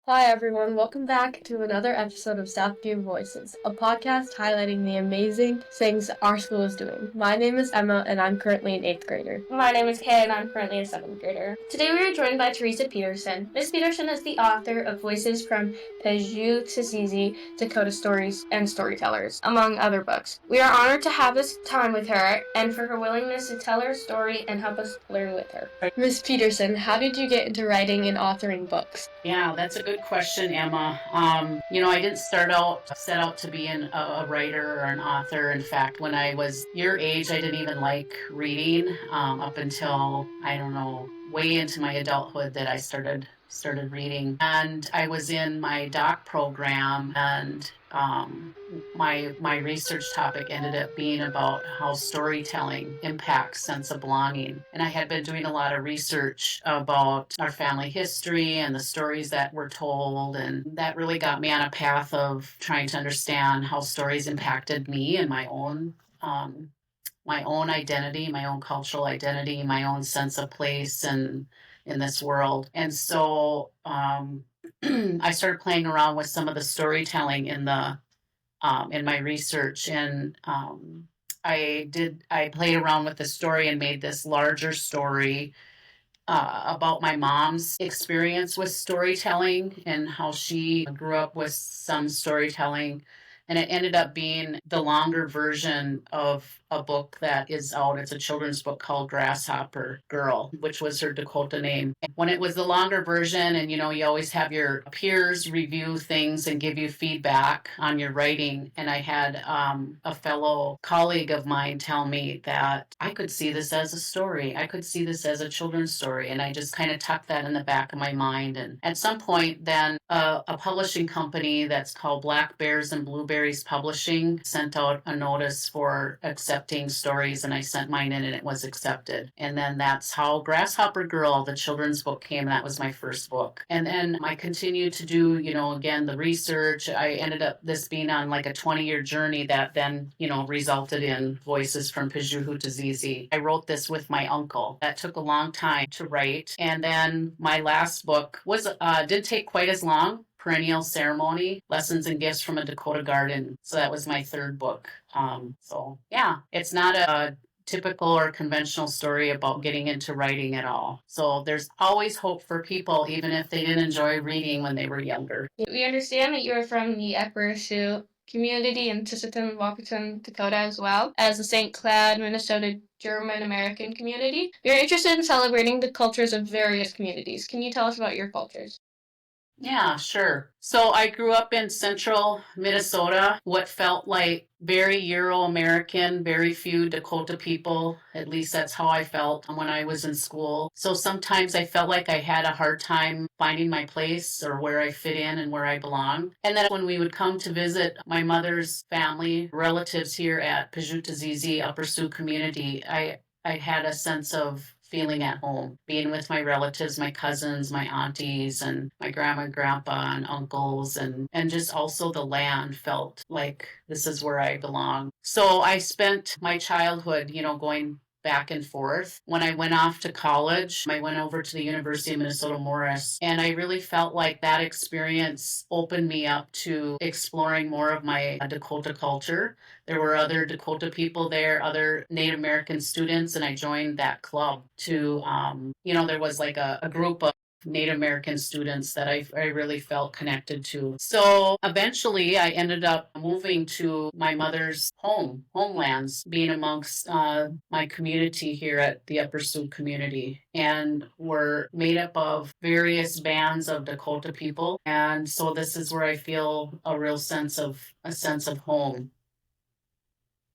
Hi everyone, welcome back to another episode of Southview Voices, a podcast highlighting the amazing things our school is doing. My name is Emma and I'm currently an 8th grader. My name is Keya and I'm currently a 7th grader. Today we are joined by Teresa Peterson. Ms. Peterson is the author of Voices from Pejuhutazizi, Dakota Stories, and Storytellers, among other books. We are honored to have this time with her and for her willingness to tell her story and help us learn with her. Ms. Peterson, how did you get into writing and authoring books? Yeah, that's a good question, Emma. I didn't set out to be a writer or an author. In fact, when I was your age, I didn't even like reading up until, I don't know, way into my adulthood that I started reading. And I was in my doc program, and my research topic ended up being about how storytelling impacts sense of belonging. And I had been doing a lot of research about our family history and the stories that were told, and that really got me on a path of trying to understand how stories impacted me and my own identity, my own cultural identity, my own sense of place and in this world. And so I started playing around with some of the storytelling in my research, and I played around with the story and made this larger story about my mom's experience with storytelling and how she grew up with some storytelling. And it ended up being the longer version of a book that is out. It's a children's book called Grasshopper Girl, which was her Dakota name. When it was the longer version, and you always have your peers review things and give you feedback on your writing. And I had a fellow colleague of mine tell me that I could see this as a story. I could see this as a children's story. And I just kind of tucked that in the back of my mind. And at some point, then a publishing company that's called Black Bears and Blueberries Publishing sent out a notice for accepting stories, and I sent mine in and it was accepted. And then that's how Grasshopper Girl, the children's book, came. That was my first book. And then I continued to do, again, the research. I ended up this being on like a 20-year journey that then, resulted in Voices from Pejuhutazizi. I wrote this with my uncle. That took a long time to write. And then my last book didn't take quite as long. Perennial Ceremony, Lessons and Gifts from a Dakota Garden. So that was my third book. It's not a typical or conventional story about getting into writing at all. So there's always hope for people, even if they didn't enjoy reading when they were younger. We understand that you are from the Upper Sioux community in Sisseton, Wahpeton, Dakota, as well as the St. Cloud, Minnesota German American community. We are interested in celebrating the cultures of various communities. Can you tell us about your cultures? Yeah, sure. So I grew up in central Minnesota, what felt like very Euro-American, very few Dakota people. At least that's how I felt when I was in school. So sometimes I felt like I had a hard time finding my place or where I fit in and where I belong. And then when we would come to visit my mother's family, relatives here at Pejuhutazizi Upper Sioux community, I had a sense of feeling at home, being with my relatives, my cousins, my aunties, and my grandma and grandpa and uncles, and just also the land felt like this is where I belong. So I spent my childhood, going back and forth. When I went off to college, I went over to the University of Minnesota Morris, and I really felt like that experience opened me up to exploring more of my Dakota culture. There were other Dakota people there, other Native American students, and I joined that club to, there was like a group of Native American students that I really felt connected to. So eventually I ended up moving to my mother's homelands, being amongst my community here at the Upper Sioux community. And we're made up of various bands of Dakota people. And so this is where I feel a real sense of home.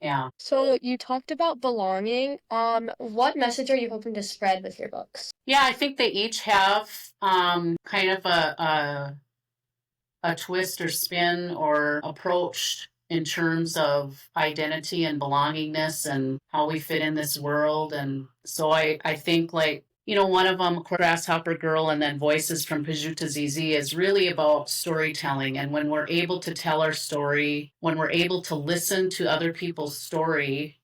Yeah. So you talked about belonging. What message are you hoping to spread with your books? Yeah, I think they each have kind of a twist or spin or approach in terms of identity and belongingness and how we fit in this world. And so I think one of them, Grasshopper Girl, and then Voices from Pejuhutazizi, is really about storytelling. And when we're able to tell our story, when we're able to listen to other people's story,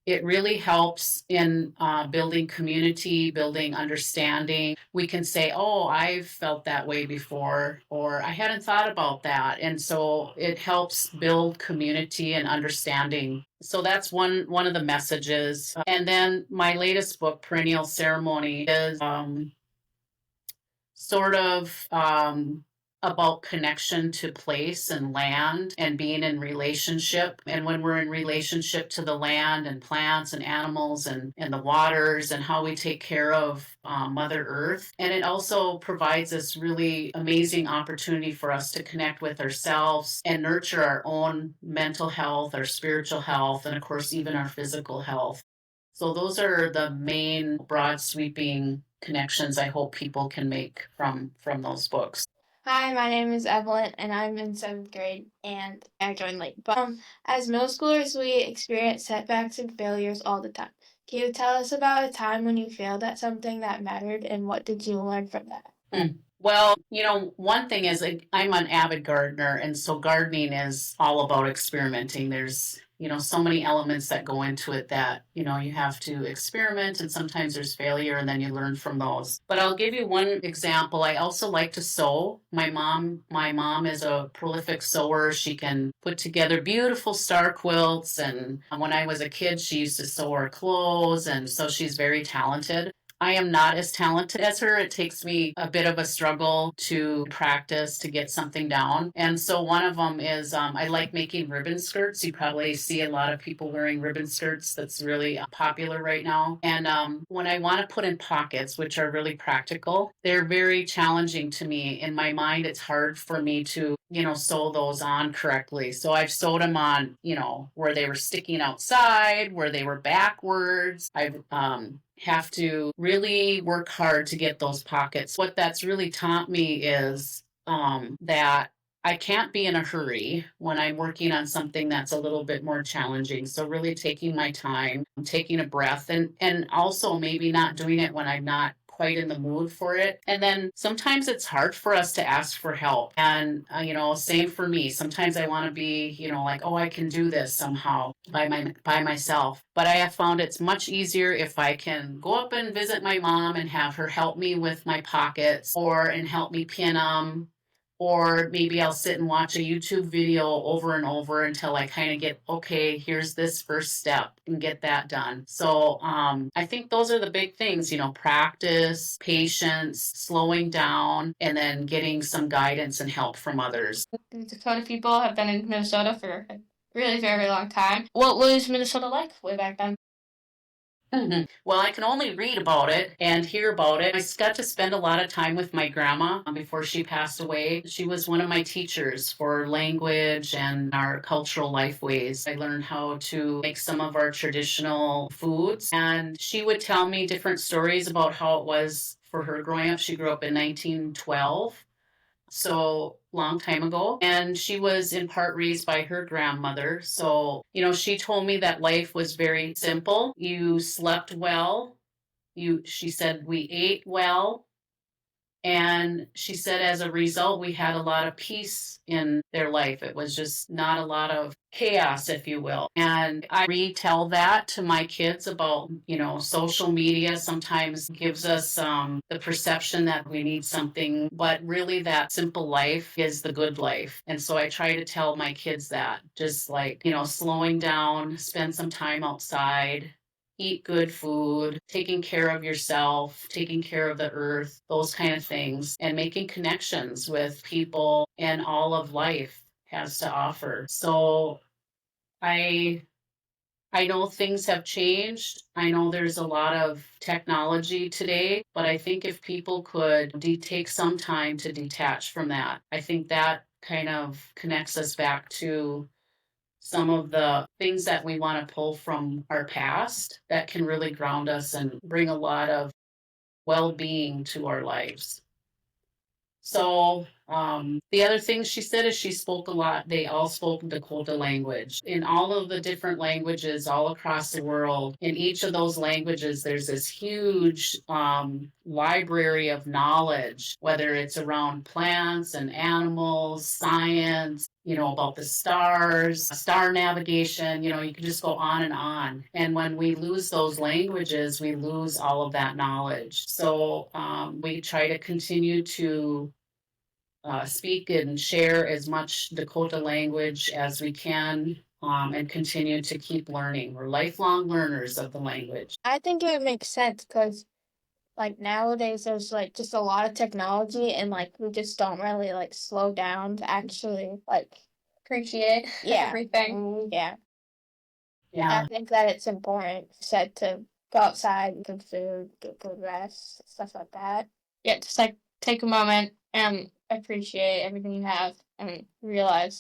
it really helps in building community, building understanding. We can say, oh, I've felt that way before, or I hadn't thought about that. And so it helps build community and understanding. So that's one of the messages. And then my latest book, Perennial Ceremony, is sort of about connection to place and land and being in relationship. And when we're in relationship to the land and plants and animals and the waters and how we take care of Mother Earth. And it also provides this really amazing opportunity for us to connect with ourselves and nurture our own mental health, our spiritual health, and of course, even our physical health. So those are the main broad sweeping connections I hope people can make from those books. Hi, my name is Evelyn, and I'm in 7th grade, and I joined late. But as middle schoolers, we experience setbacks and failures all the time. Can you tell us about a time when you failed at something that mattered, and what did you learn from that? Well, one thing is I'm an avid gardener, and so gardening is all about experimenting. There's, so many elements that go into it that, you have to experiment, and sometimes there's failure, and then you learn from those. But I'll give you one example. I also like to sew. My mom is a prolific sewer. She can put together beautiful star quilts, and when I was a kid, she used to sew our clothes, and so she's very talented. I am not as talented as her. It takes me a bit of a struggle to practice to get something down. And so one of them is I like making ribbon skirts. You probably see a lot of people wearing ribbon skirts. That's really popular right now. And when I want to put in pockets, which are really practical, they're very challenging to me. In my mind, it's hard for me to sew those on correctly. So I've sewed them on, where they were sticking outside, where they were backwards. I've have to really work hard to get those pockets. What that's really taught me is that I can't be in a hurry when I'm working on something that's a little bit more challenging. So really taking my time, taking a breath, and also maybe not doing it when I'm not quite in the mood for it. And then sometimes it's hard for us to ask for help. And, same for me. Sometimes I want to be, like, oh, I can do this somehow by myself. But I have found it's much easier if I can go up and visit my mom and have her help me with my pockets and help me pin them. Or maybe I'll sit and watch a YouTube video over and over until I kind of get, okay, here's this first step and get that done. So I think those are the big things, practice, patience, slowing down, and then getting some guidance and help from others. The Dakota people have been in Minnesota for a really very long time. What was Minnesota like way back then? Well, I can only read about it and hear about it. I got to spend a lot of time with my grandma before she passed away. She was one of my teachers for language and our cultural life ways. I learned how to make some of our traditional foods, and she would tell me different stories about how it was for her growing up. She grew up in 1912. So long time ago. And she was in part raised by her grandmother. So, she told me that life was very simple. You slept well. She said we ate well. And she said, as a result, we had a lot of peace in their life. It was just not a lot of chaos, if you will. And I retell that to my kids about, social media sometimes gives us the perception that we need something, but really that simple life is the good life. And so I try to tell my kids that, just like, slowing down, spend some time outside, eat good food, taking care of yourself, taking care of the earth, those kind of things, and making connections with people and all of life has to offer. So I know things have changed. I know there's a lot of technology today, but I think if people could take some time to detach from that, I think that kind of connects us back to some of the things that we want to pull from our past that can really ground us and bring a lot of well-being to our lives. So The other thing she said is she spoke a lot. They all spoke Dakota language. In all of the different languages all across the world, in each of those languages, there's this huge library of knowledge, whether it's around plants and animals, science, about the stars, star navigation, you can just go on and on. And when we lose those languages, we lose all of that knowledge. So we try to continue to speak and share as much Dakota language as we can, and continue to keep learning. We're lifelong learners of the language. I think it makes sense because, like, nowadays there's, like, just a lot of technology and, like, we just don't really, like, slow down to actually, like, Appreciate everything. Yeah. Yeah. I think that it's important, said, to go outside, get food, get good rest, stuff like that. Yeah, just like take a moment and appreciate everything you have and realize